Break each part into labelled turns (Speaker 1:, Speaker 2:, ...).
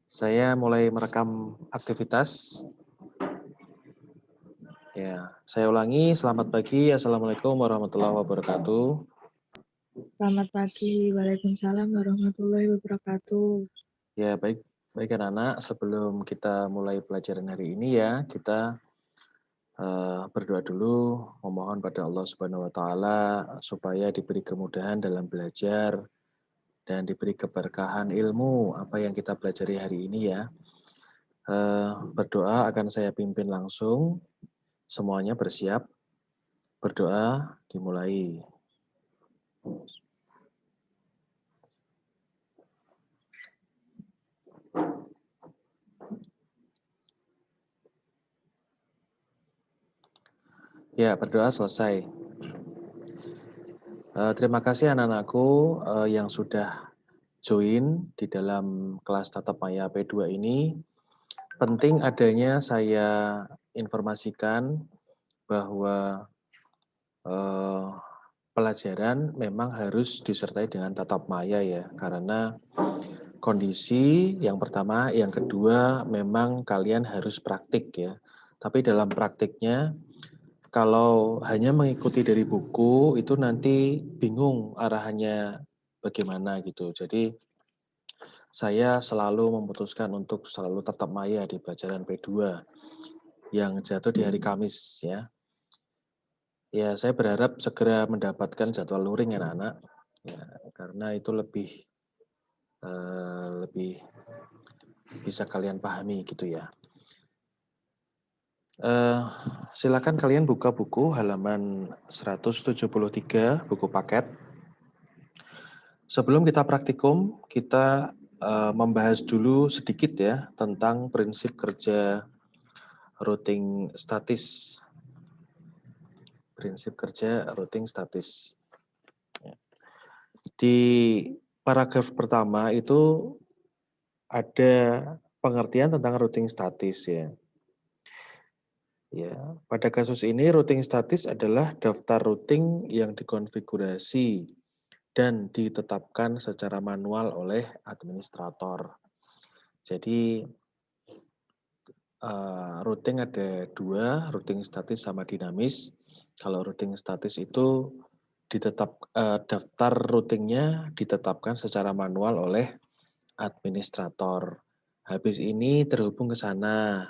Speaker 1: Saya mulai merekam aktivitas. Ya, saya ulangi. Selamat pagi. Assalamualaikum warahmatullahi wabarakatuh.
Speaker 2: Selamat pagi, Waalaikumsalam warahmatullahi wabarakatuh.
Speaker 1: Ya, baik anak-anak. Sebelum kita mulai pelajaran hari ini ya, kita berdoa dulu, memohon pada Allah Subhanahu Wa Taala supaya diberi kemudahan dalam belajar dan diberi keberkahan ilmu apa yang kita pelajari hari ini ya. Berdoa akan saya pimpin langsung. Semuanya bersiap. Berdoa dimulai. Ya, berdoa selesai. Terima kasih anak-anakku yang sudah join di dalam kelas Tatap Maya P2 ini. Penting adanya saya informasikan bahwa pelajaran memang harus disertai dengan tatap maya ya, karena kondisi yang pertama, yang kedua memang kalian harus praktik ya. Tapi dalam praktiknya, kalau hanya mengikuti dari buku itu nanti bingung arahannya bagaimana gitu. Jadi saya selalu memutuskan untuk selalu tatap maya di pelajaran P2 yang jatuh di hari Kamis ya. Ya, saya berharap segera mendapatkan jadwal luring anak-anak, ya, karena itu lebih bisa kalian pahami gitu ya. Silakan kalian buka buku halaman 173, buku paket. Sebelum kita praktikum, kita membahas dulu sedikit ya tentang prinsip kerja routing statis. Prinsip kerja routing statis. Di paragraf pertama itu ada pengertian tentang routing statis ya. Ya, pada kasus ini routing statis adalah daftar routing yang dikonfigurasi dan ditetapkan secara manual oleh administrator. Jadi routing ada dua, routing statis sama dinamis. Kalau routing statis itu daftar routingnya ditetapkan secara manual oleh administrator. Habis ini terhubung ke sana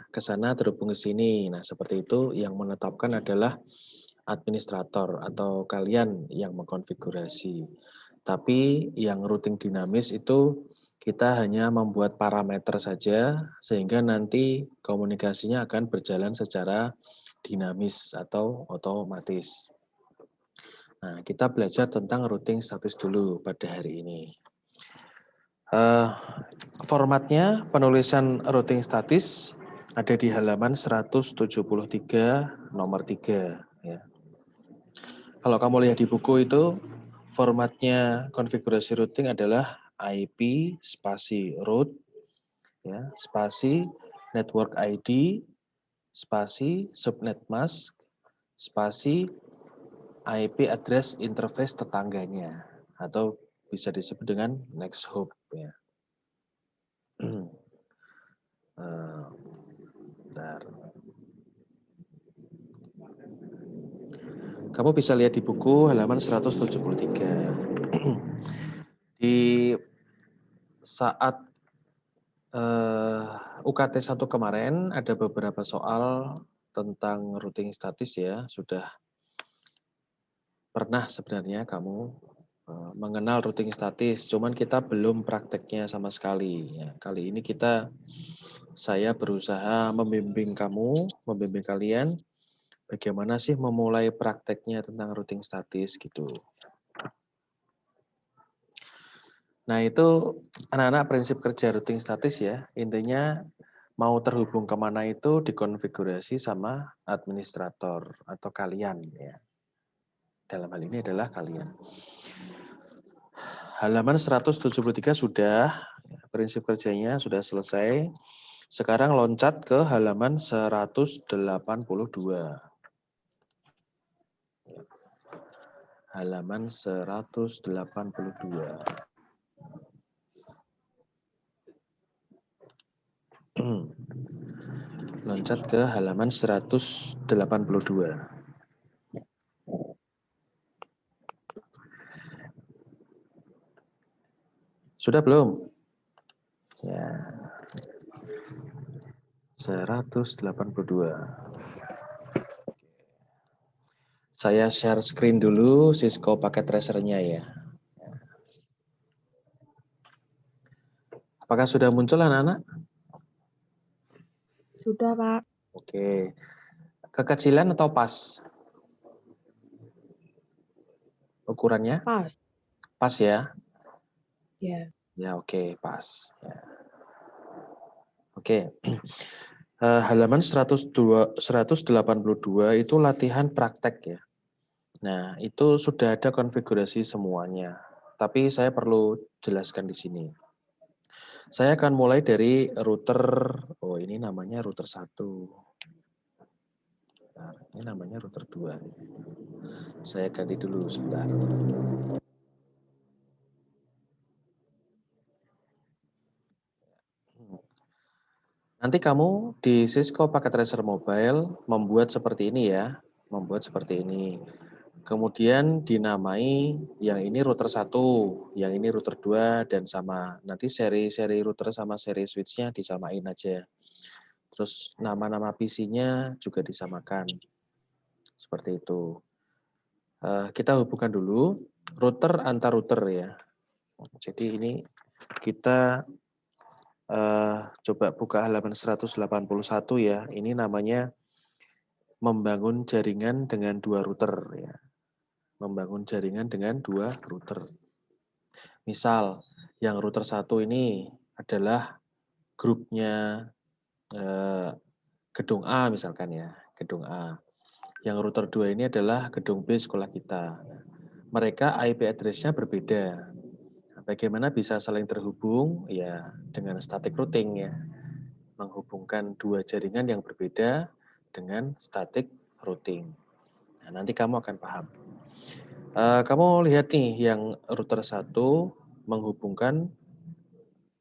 Speaker 1: terhubung ke sini. Nah, seperti itu yang menetapkan adalah administrator atau kalian yang mengkonfigurasi. Tapi yang routing dinamis itu kita hanya membuat parameter saja sehingga nanti komunikasinya akan berjalan secara dinamis atau otomatis. Nah, kita belajar tentang routing statis dulu pada hari ini. Formatnya penulisan routing statis ada di halaman 173 nomor 3 ya. Kalau kamu lihat di buku itu formatnya konfigurasi routing adalah IP spasi root ya, spasi network ID spasi subnet mask spasi IP address interface tetangganya atau bisa disebut dengan next hop ya. Bentar. Kamu bisa lihat di buku halaman 173. Di saat UKT 1 kemarin ada beberapa soal tentang routing statis ya. Sudah pernah sebenarnya kamu mengenal routing statis, cuman kita belum prakteknya sama sekali. Ya, kali ini saya berusaha membimbing kalian bagaimana sih memulai prakteknya tentang routing statis gitu. Nah itu anak-anak prinsip kerja routing statis ya, intinya mau terhubung kemana itu dikonfigurasi sama administrator atau kalian ya. Dalam hal ini adalah kalian. Halaman 173 sudah, prinsip kerjanya sudah selesai. Sekarang loncat ke halaman 182. Halaman 182. Loncat ke halaman 182. Sudah belum? Ya. 182. Saya share screen dulu Cisco paket tracernya ya. Apakah sudah muncul anak-anak?
Speaker 2: Sudah, Pak.
Speaker 1: Oke. Kekecilan atau pas? Ukurannya?
Speaker 2: Pas.
Speaker 1: Pas ya?
Speaker 2: Ya.
Speaker 1: Ya oke, pas. Ya. Oke. Halaman 182 itu latihan praktek ya. Nah, itu sudah ada konfigurasi semuanya. Tapi saya perlu jelaskan di sini. Saya akan mulai dari router, oh ini namanya router 1. Nah, ini namanya router 2. Saya ganti dulu sebentar. Nanti kamu di Cisco Packet Tracer Mobile membuat seperti ini ya. Membuat seperti ini. Kemudian dinamai yang ini router 1, yang ini router 2, dan sama. Nanti seri-seri router sama seri switch-nya disamain aja. Terus nama-nama PC-nya juga disamakan. Seperti itu. Kita hubungkan dulu router antar router ya. Jadi ini kita coba buka halaman 181 ya. Ini namanya membangun jaringan dengan dua router ya. Membangun jaringan dengan dua router. Misal yang router 1 ini adalah grupnya gedung A misalkan ya, gedung A. Yang router 2 ini adalah gedung B sekolah kita. Mereka IP address-nya berbeda. Bagaimana bisa saling terhubung? Ya dengan static routing ya. Menghubungkan dua jaringan yang berbeda dengan static routing. Nah, nanti kamu akan paham. Kamu lihat nih yang router 1 menghubungkan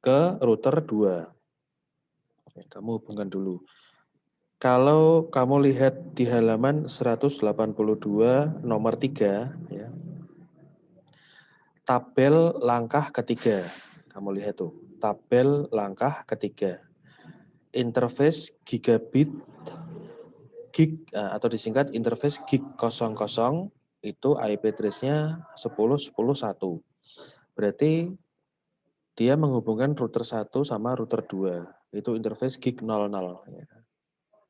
Speaker 1: ke router 2. Oke, kamu hubungkan dulu. Kalau kamu lihat di halaman 182 nomor 3 ya. Tabel langkah ketiga. Kamu lihat tuh, tabel langkah ketiga. Interface gigabit gig atau disingkat interface gig 00 itu IP address-nya 10.10.1. Berarti dia menghubungkan router 1 sama router 2. Itu interface gig 00.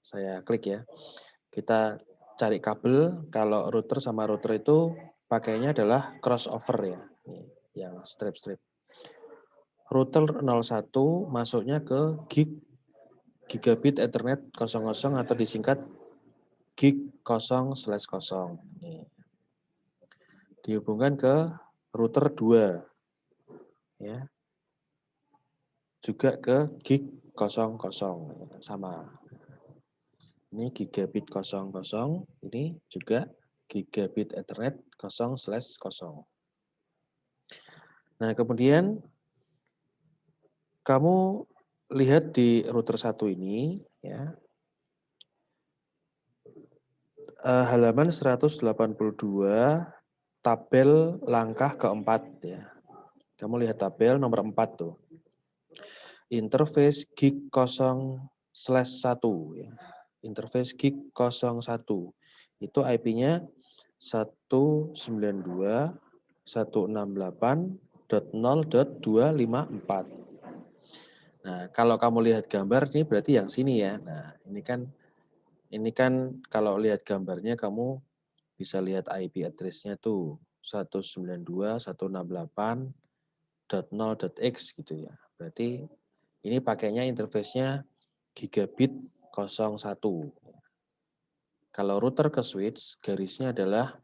Speaker 1: Saya klik ya. Kita cari kabel, kalau router sama router itu pakainya adalah crossover ya. Yang strip-strip. Router 01 masuknya ke gigabit Ethernet 00 atau disingkat gig 0/0. Dihubungkan ke router 2 ya. Juga ke gig 00 sama. Ini gigabit 00, ini juga gigabit Ethernet 0/0. Nah, kemudian kamu lihat di router 1 ini ya. Halaman 182 tabel langkah keempat ya. Kamu lihat tabel nomor 4 tuh. Interface gig 0/1 ya. Interface gig 01. Itu IP-nya 192.168.0.254. Nah, kalau kamu lihat gambar ini berarti yang sini ya. Nah, ini kan kalau lihat gambarnya kamu bisa lihat IP address-nya tuh 192.168.0.x gitu ya. Berarti ini pakainya interface-nya gigabit 01. Kalau router ke switch garisnya adalah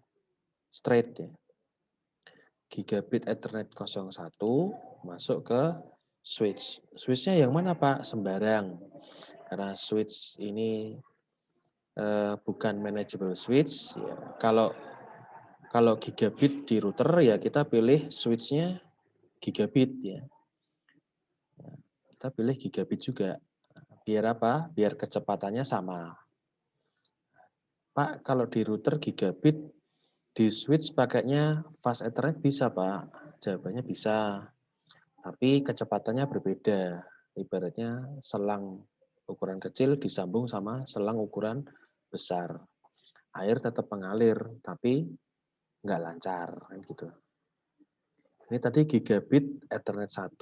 Speaker 1: straight ya. Gigabit Ethernet 01 masuk ke switch. Switch-nya yang mana Pak? Sembarang. Karena switch ini bukan manageable switch. Ya. Kalau gigabit di router ya kita pilih switch-nya gigabit ya. Kita pilih gigabit juga. Biar apa? Biar kecepatannya sama. Pak, kalau di router gigabit, di switch pakainya fast Ethernet bisa, Pak? Jawabannya bisa. Tapi kecepatannya berbeda. Ibaratnya selang ukuran kecil disambung sama selang ukuran besar. Air tetap mengalir, tapi nggak lancar. Gitu. Ini tadi gigabit Ethernet 1,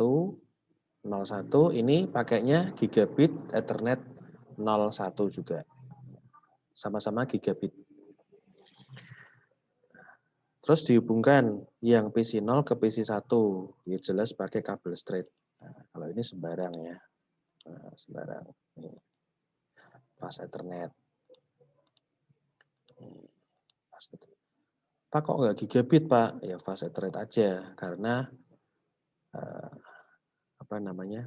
Speaker 1: 01. Ini pakainya gigabit Ethernet 01 juga. Sama-sama gigabit. Terus dihubungkan yang PC0 ke PC1. Ya jelas pakai kabel straight. Nah, kalau ini sembarang ya. Nah, sembarang. Ini. Fast Ethernet. Pak kok nggak gigabit Pak? Ya fast Ethernet aja. Karena apa namanya,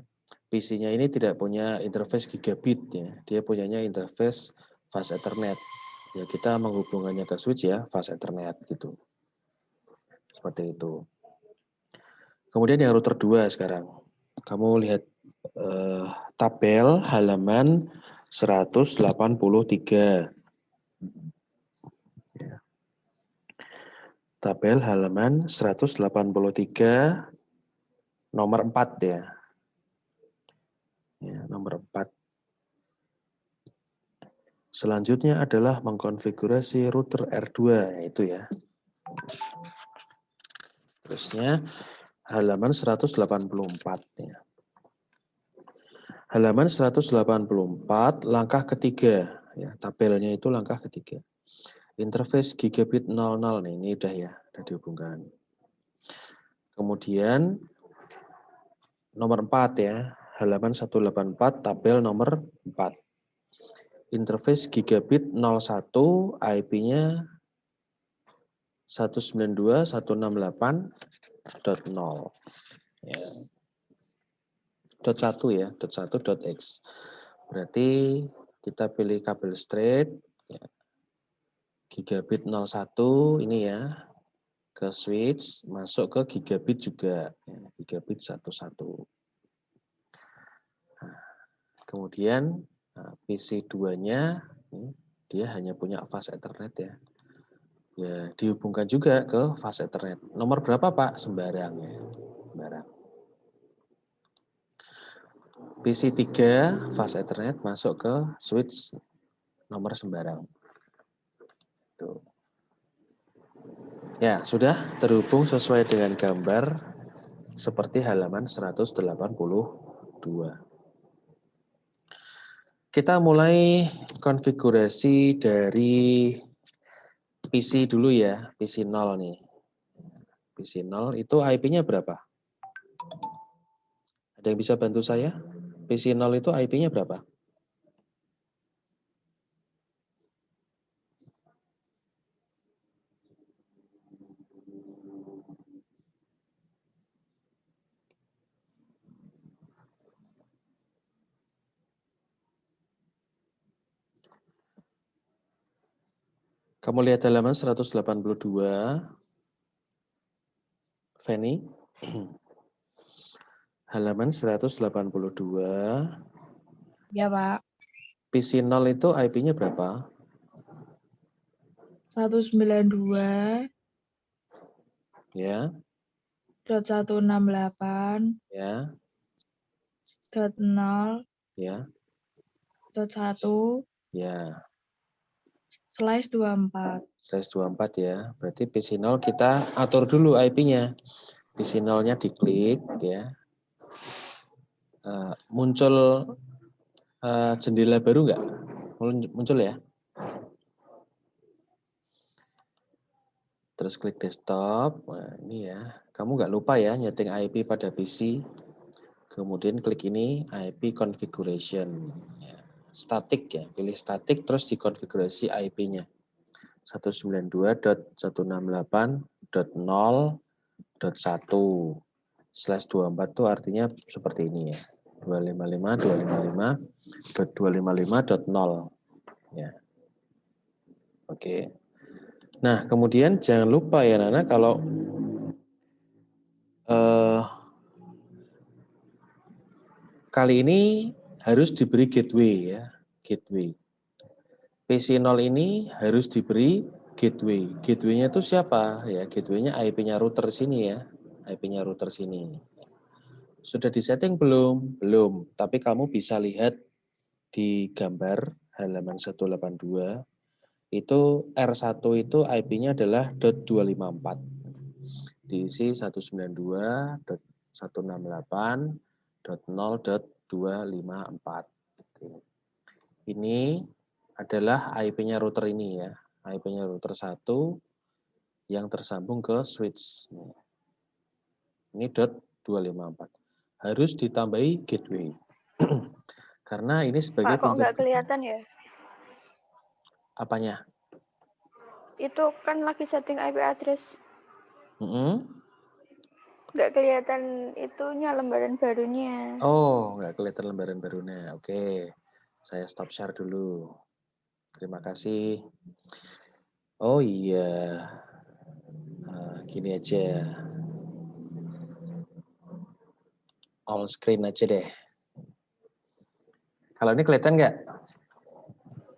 Speaker 1: PC-nya ini tidak punya interface gigabit ya. Dia punyanya interface fast Ethernet. Ya kita menghubungannya ke switch ya fast Ethernet gitu. Seperti itu. Kemudian yang router 2 sekarang. Kamu lihat tabel halaman 183. Ya. Tabel halaman 183 nomor 4 ya. Ya, nomor 4. Selanjutnya adalah mengkonfigurasi router R2 itu ya. Terusnya halaman 184 ya. Halaman 184 langkah ketiga ya, tabelnya itu langkah ketiga. Interface gigabit 00 nih, ini udah ya, udah dihubungkan. Kemudian nomor 4 ya, halaman 184 tabel nomor 4. Interface gigabit 01 IP-nya 192.168.0 ya. .1 ya, .1.x. Berarti kita pilih kabel straight ya. Gigabit 01 ini ya ke switch masuk ke gigabit juga ya, gigabit 11. Nah, kemudian PC2-nya dia hanya punya fast Ethernet ya. Ya, dihubungkan juga ke fast Ethernet. Nomor berapa, Pak? Sembarang ya. Sembarang. PC3 fast Ethernet masuk ke switch nomor sembarang. Tuh. Ya, sudah terhubung sesuai dengan gambar seperti halaman 182. Kita mulai konfigurasi dari PC dulu ya, PC 0 nih. PC 0 itu IP-nya berapa? Ada yang bisa bantu saya? PC 0 itu IP-nya berapa? Kamu lihat halaman 182, Feni. Halaman 182.
Speaker 2: Ya, Pak.
Speaker 1: PC 0 itu IP-nya berapa?
Speaker 2: 192.
Speaker 1: Ya.
Speaker 2: .168.
Speaker 1: Ya.
Speaker 2: .0.
Speaker 1: Ya.
Speaker 2: .1.
Speaker 1: Ya.
Speaker 2: /24.
Speaker 1: /24 ya. Berarti PC 0 kita atur dulu IP-nya. PC 0-nya diklik ya. Muncul jendela baru nggak? Muncul ya. Terus klik desktop. Nah, ini ya. Kamu nggak lupa ya nyeting IP pada PC. Kemudian klik ini IP configuration. Ya. Static ya. Pilih static terus dikonfigurasi IP-nya. 192.168.0.1/24 itu artinya seperti ini ya. 255.255.255.0 ya. Oke. Nah, kemudian jangan lupa ya Nana kalau kali ini harus diberi gateway ya, gateway. PC0 ini harus diberi gateway. Gateway-nya itu siapa? Ya, gateway-nya IP-nya router sini ya. IP-nya router sini. Sudah disetting belum? Belum. Tapi kamu bisa lihat di gambar halaman 182 itu R1 itu IP-nya adalah .254. Diisi 192.168.0.254. Ini adalah IP-nya router ini ya. IP-nya router 1 yang tersambung ke switch. Ini .254. Harus ditambahi gateway. Karena ini sebagai
Speaker 3: Pak, kok
Speaker 1: pintu
Speaker 3: nggak kelihatan ya?
Speaker 1: apanya?
Speaker 3: Itu kan lagi setting IP address.
Speaker 1: Mm-mm.
Speaker 3: Nggak kelihatan itunya, lembaran barunya.
Speaker 1: Oh, nggak kelihatan lembaran barunya. Oke, saya stop share dulu. Terima kasih. Oh iya, gini aja. All screen aja deh. Kalau ini kelihatan nggak?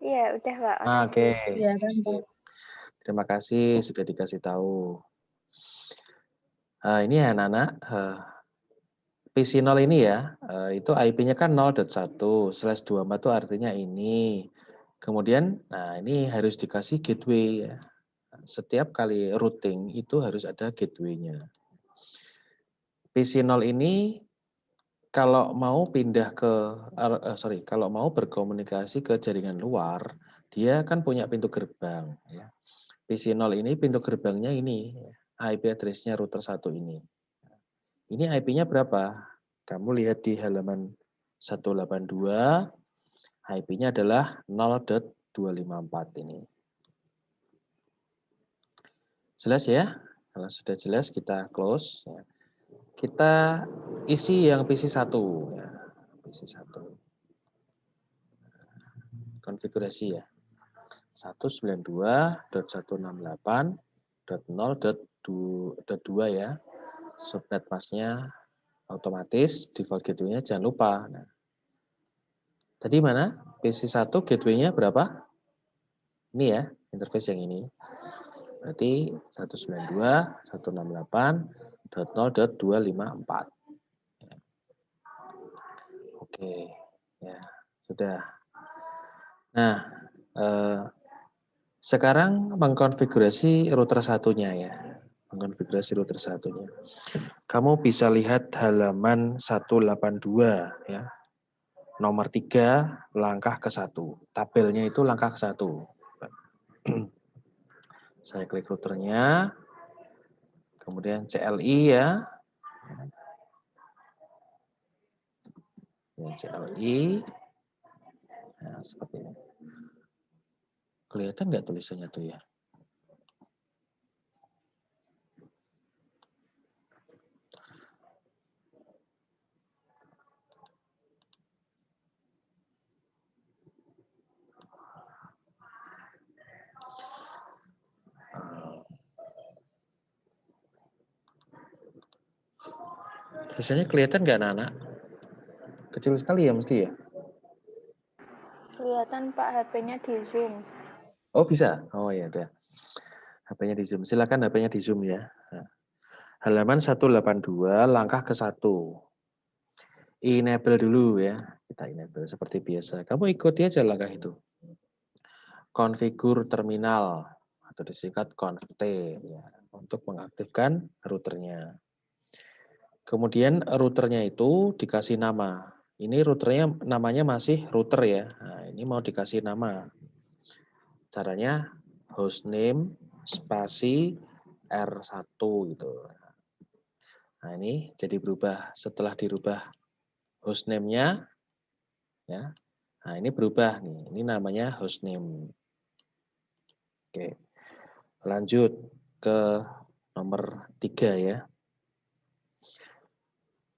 Speaker 3: Iya, udah Pak.
Speaker 1: Oke,
Speaker 2: Kelihatan, Pak.
Speaker 1: sip. Terima kasih sudah dikasih tahu. Ini ya anak-anak, PC0 ini ya, itu IP-nya kan 0.1/24 itu artinya ini. Kemudian, nah ini harus dikasih gateway ya. Setiap kali routing itu harus ada gateway-nya. PC0 ini kalau mau pindah ke, kalau mau berkomunikasi ke jaringan luar, dia kan punya pintu gerbang. Ya. PC0 ini pintu gerbangnya ini, IP address-nya router 1 ini. Ini IP-nya berapa? Kamu lihat di halaman 182, IP-nya adalah 0.254 ini. Jelas ya? Kalau sudah jelas kita close. Ya. Kita isi yang PC1. Ya. PC1. Konfigurasi ya. 192.168.0.2 ya. Subnet masknya otomatis, default gateway-nya jangan lupa. Nah, tadi mana? PC1 gateway-nya berapa? Ini ya, interface yang ini. Berarti 192.168.0.254. Oke, ya sudah. Nah, sekarang mengkonfigurasi router satunya ya. Mengkonfigurasi router satunya. Kamu bisa lihat halaman 182 ya. Nomor 3, langkah ke 1. Tabelnya itu langkah ke 1. Saya klik routernya. Kemudian CLI ya. CLI. Nah, seperti ini. Kelihatan nggak tulisannya tuh ya? Tulisannya kelihatan nggak anak-anak? Kecil sekali ya mesti ya?
Speaker 3: Kelihatan Pak, HP-nya di zoom.
Speaker 1: Oh bisa? Oh ya udah. HP-nya di zoom. Silakan HP-nya di zoom ya. Nah, halaman 182, langkah ke 1. Enable dulu ya. Kita enable seperti biasa. Kamu ikuti aja langkah itu. Konfigur terminal atau disingkat conft ya, untuk mengaktifkan routernya. Kemudian routernya itu dikasih nama. Ini routernya namanya masih router ya. Nah, ini mau dikasih nama. Caranya hostname spasi R1 gitu. Nah, ini jadi berubah. Setelah dirubah hostname-nya ya. Nah, ini berubah nih. Ini namanya hostname. Oke. Lanjut ke nomor 3 ya.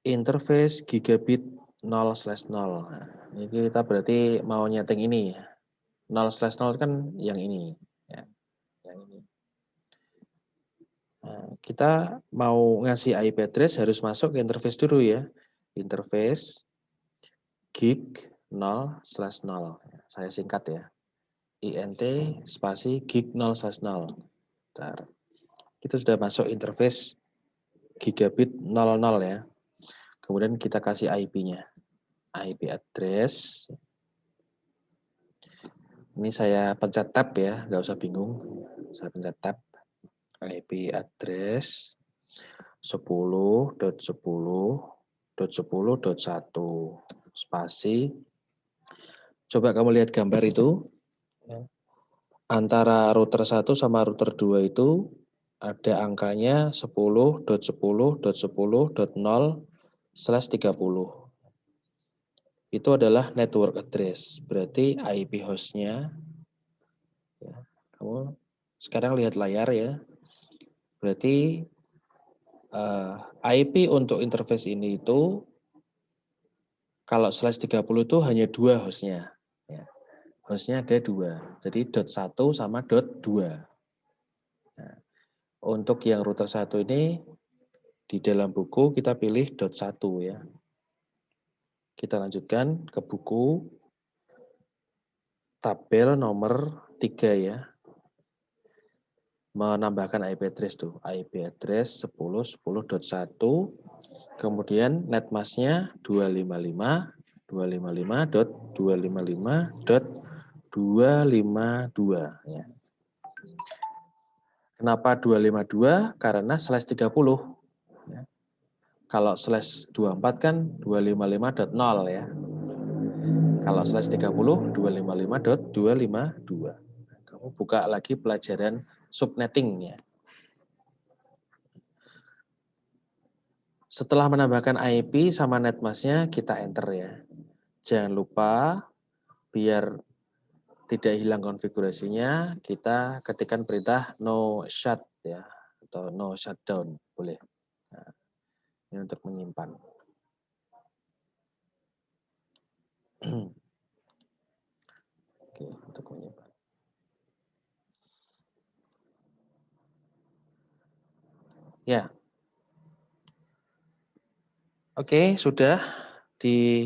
Speaker 1: Interface gigabit 0/0. Nah, ini kita berarti mau nyeting ini ya. 0/0 kan yang ini ya. Yang ini. Nah, kita mau ngasih IP address harus masuk ke interface dulu ya. Interface gig 0/0. Saya singkat ya. INT spasi gig 0/0. Bentar. Itu sudah masuk interface gigabit 00 ya. Kemudian kita kasih IP-nya. IP address. Ini saya pencet tab ya, nggak usah bingung. Saya pencet tab. IP address 10.10.10.1 spasi. Coba kamu lihat gambar itu. Antara router 1 sama router 2 itu ada angkanya 10.10.10.0/30. Itu adalah network address. Berarti IP hostnya, ya, kamu sekarang lihat layar ya. Berarti IP untuk interface ini itu kalau /30 itu hanya 2 hostnya. Ya. Hostnya ada 2. Jadi .1 sama .2. Nah, untuk yang router 1 ini di dalam buku kita pilih .1 ya. Kita lanjutkan ke buku tabel nomor 3 ya. Menambahkan IP address tuh. IP address 10.10.1. Kemudian netmasknya 255.255.255.252 ya. Kenapa 252? Karena /30 ya. Kalau /24 kan 255.0 ya. Kalau /30 255.252. Kamu buka lagi pelajaran subnetting ya. Setelah menambahkan IP sama netmasknya kita enter ya. Jangan lupa biar tidak hilang konfigurasinya, kita ketikkan perintah no shut ya atau no shutdown boleh. Nah, ini untuk menyimpan. Oke, untuk menyimpan. Ya. Oke, sudah di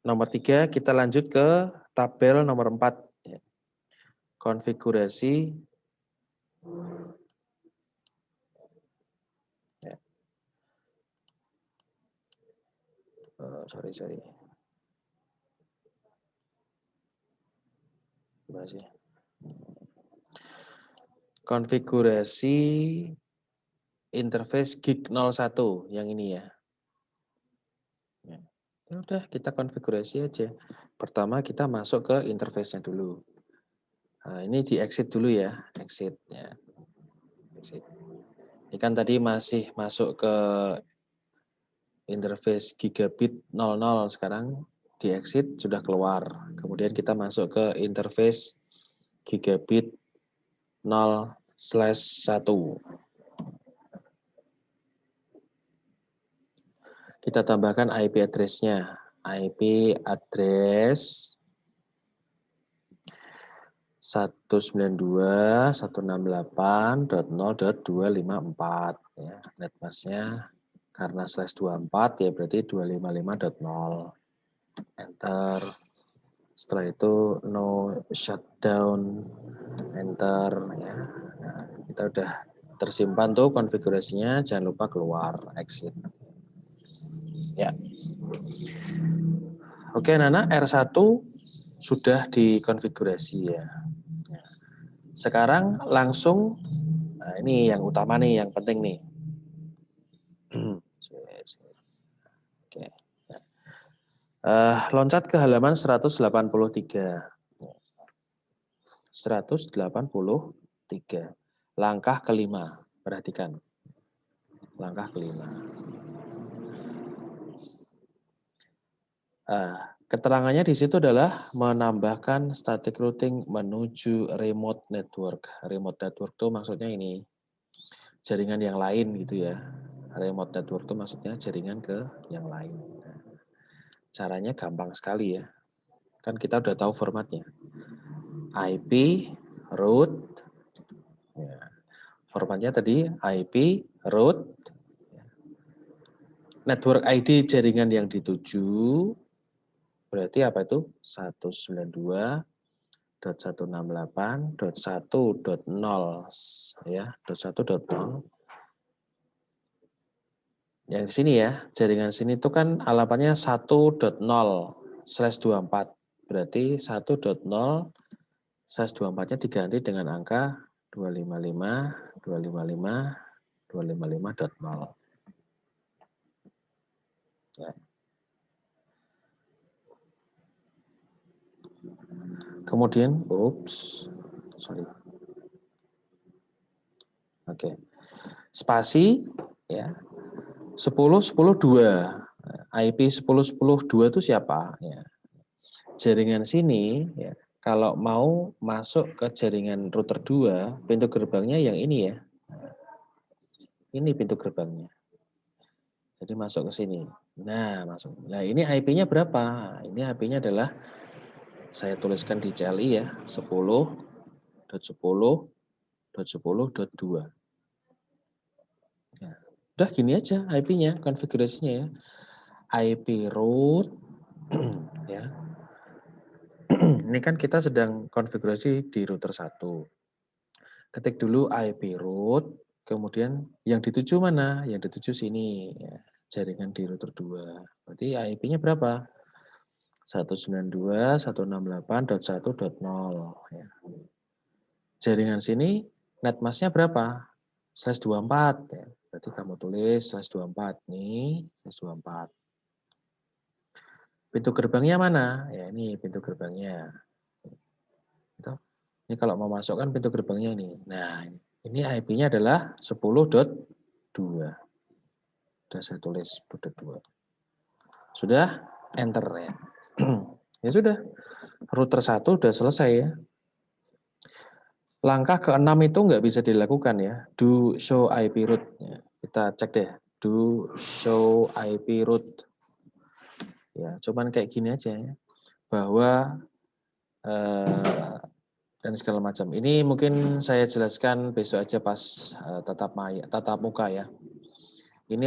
Speaker 1: nomor 3 kita lanjut ke tabel nomor 4 ya. Konfigurasi ya. Sorry. Gimana sih? Konfigurasi interface gig 01 yang ini ya. Ya udah kita konfigurasi aja. Pertama kita masuk ke interface-nya dulu. Nah, ini di exit dulu ya, exit ya. Exit. Ini kan tadi masih masuk ke interface gigabit 00, sekarang di exit sudah keluar. Kemudian kita masuk ke interface gigabit 0/1. Kita tambahkan IP address-nya. IP address 192.168.0.254 ya. Netmasknya karena /24 ya berarti 255.0. Enter. Setelah itu no shutdown. Enter ya. Nah, kita udah tersimpan tuh konfigurasinya, jangan lupa keluar exit. Ya. Oke, Nana, R1 sudah dikonfigurasi ya. Sekarang langsung, nah ini yang utama nih, yang penting nih. Oke. Loncat ke halaman 183. 183. Langkah kelima, perhatikan. Langkah kelima. Keterangannya di situ adalah menambahkan static routing menuju remote network. Remote network itu maksudnya ini jaringan yang lain gitu ya. Remote network itu maksudnya jaringan ke yang lain. Caranya gampang sekali ya. Kan kita udah tahu formatnya. IP, root. Ya. Formatnya tadi IP, root, network ID jaringan yang dituju, Berarti apa itu? 192.168.1.0 ya, .1.0. Yang di sini ya, jaringan sini itu kan alamatnya 1.0/24. Berarti 1.0/24-nya diganti dengan angka 255, 255, 255.0. Ya. Kemudian, Oke. Spasi ya. 10 10 2. IP 10 10 2 itu siapa? Ya. Jaringan sini ya. Kalau mau masuk ke jaringan router 2, pintu gerbangnya yang ini ya. Ini pintu gerbangnya. Jadi masuk ke sini. Nah, masuk. Nah, ini IP-nya berapa? Ini IP-nya adalah saya tuliskan di CLI ya, 10.10.10.10.2. Ya. Udah gini aja IP-nya, konfigurasinya ya. IP root ya. Ini kan kita sedang konfigurasi di router 1. Ketik dulu IP root, kemudian yang dituju mana? Yang dituju sini ya. Jaringan di router 2. Berarti IP-nya berapa? 192.168.1.0 ya. Jaringan sini netmasknya berapa? /24 ya. Berarti kamu tulis /24 nih, /24. Pintu gerbangnya mana? Ya ini pintu gerbangnya. Gitu. Ini kalau mau masukkan pintu gerbangnya ini. Nah, ini IP-nya adalah 10.2. Sudah saya tulis 10.2. Sudah? Enter ya. Ya sudah. Router 1 sudah selesai ya. Langkah ke-6 itu nggak bisa dilakukan ya. Do show IP root. Ya, kita cek deh. Do show IP root. Ya, cuman kayak gini aja ya. Bahwa dan segala macam. Ini mungkin saya jelaskan besok aja pas tatap muka ya. Ini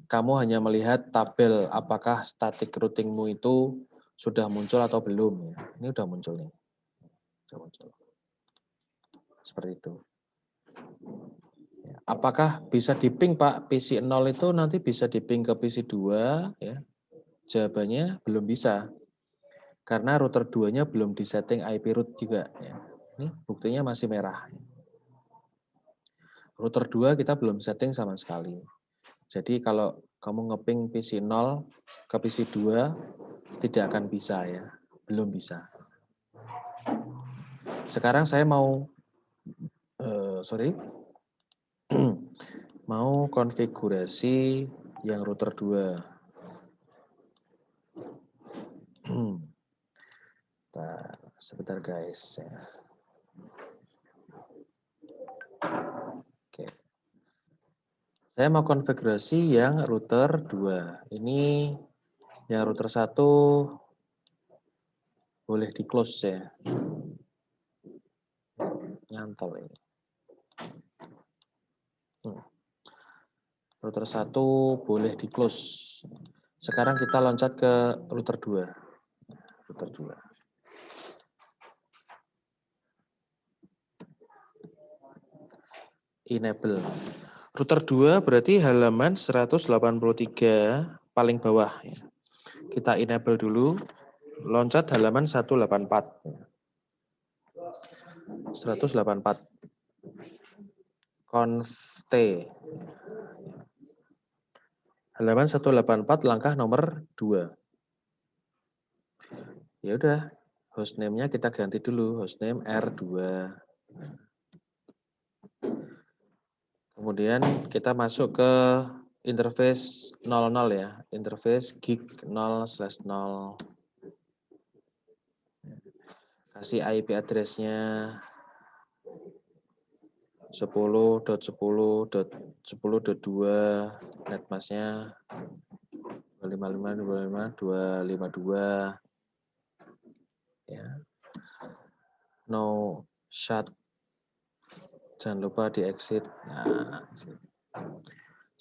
Speaker 1: kamu hanya melihat tabel apakah static routingmu itu sudah muncul atau belum. Ya. Ini udah muncul nih. Sudah muncul. Seperti itu. Ya. Apakah bisa di-ping Pak? PC 0 itu nanti bisa di-ping ke PC 2? Ya. Jawabannya belum bisa. Karena router 2-nya belum disetting IP root juga. Ya. Ini buktinya masih merah. Router 2 kita belum setting sama sekali. Jadi kalau kamu ngeping PC 0 ke PC 2 tidak akan bisa ya. Belum bisa. Sekarang saya mau mau konfigurasi yang router 2. Sebentar guys. Oke. Saya mau konfigurasi yang router 2. Ini yang router 1 boleh di close ya. Nyantol ini. Router 1 boleh di close. Sekarang kita loncat ke router 2. Router 2. Enable. Router 2 berarti halaman 183 paling bawah. Kita enable dulu. Loncat halaman 184. 184. Conf T. Halaman 184 langkah nomor 2. Ya udah, hostname-nya kita ganti dulu, hostname R2. Kemudian kita masuk ke interface 00 ya, interface gig 0/0. Kasih IP address-nya 10.10.10.2, netmask-nya 255.255.252. Ya. No shut. Jangan lupa di exit. Nah,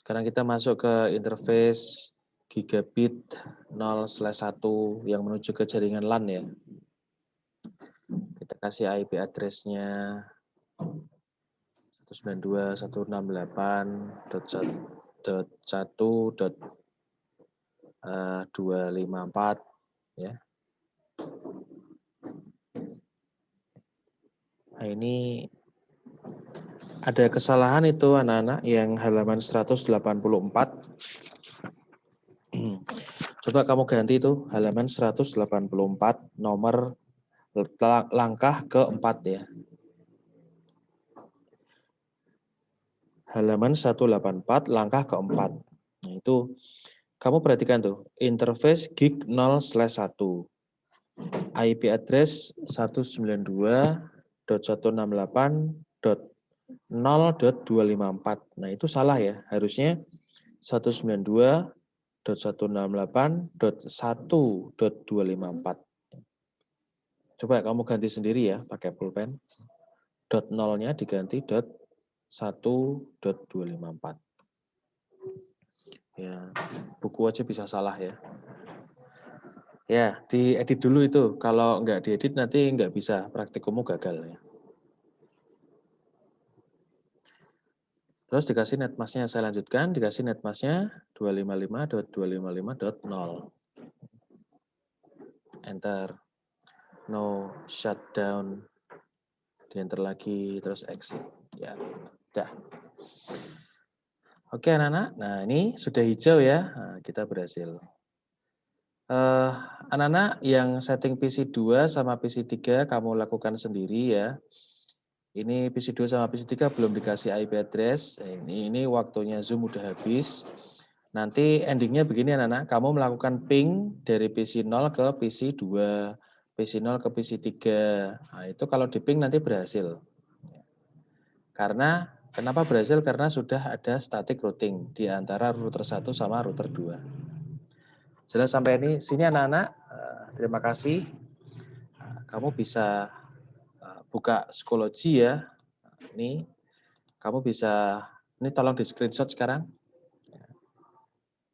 Speaker 1: sekarang kita masuk ke interface gigabit 0/1 yang menuju ke jaringan LAN ya. Kita kasih IP address-nya 192.168.1.254 ya. Nah, ini ada kesalahan itu anak-anak yang halaman 184. Coba kamu ganti itu halaman 184 nomor langkah keempat ya. Halaman 184 langkah keempat. Nah, itu kamu perhatikan tuh, interface gig 0/1. IP address 192.168.0.254. Nah, itu salah ya. Harusnya 192.168.1.254. Coba kamu ganti sendiri ya pakai pulpen. Dot nolnya diganti dot 1.254. Ya, buku aja bisa salah ya. Ya, diedit dulu itu. Kalau nggak diedit nanti nggak bisa, praktikummu gagal ya. Terus dikasih netmasknya, saya lanjutkan, dikasih netmasknya 255.255.0. Enter. No shutdown. Di enter lagi, terus exit. Ya, udah. Oke anak-anak, nah ini sudah hijau ya, nah, kita berhasil. Anak-anak yang setting PC 2 sama PC 3 kamu lakukan sendiri ya. Ini PC 2 sama PC 3 belum dikasih IP address. Ini waktunya Zoom udah habis. Nanti endingnya begini anak-anak, kamu melakukan ping dari PC 0 ke PC 2, PC 0 ke PC 3. Nah, itu kalau di ping nanti berhasil. Karena kenapa berhasil? Karena sudah ada static routing di antara router 1 sama router 2. Jelas sampai sini anak-anak. Terima kasih. Kamu bisa buka psikologi ya. Ini kamu bisa, ini tolong di screenshot sekarang.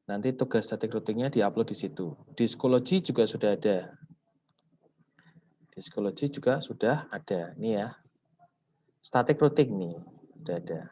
Speaker 1: Nanti tugas static routingnya diupload di situ. Di psikologi juga sudah ada. Di psikologi juga sudah ada. Ini ya. Static routing nih, sudah ada.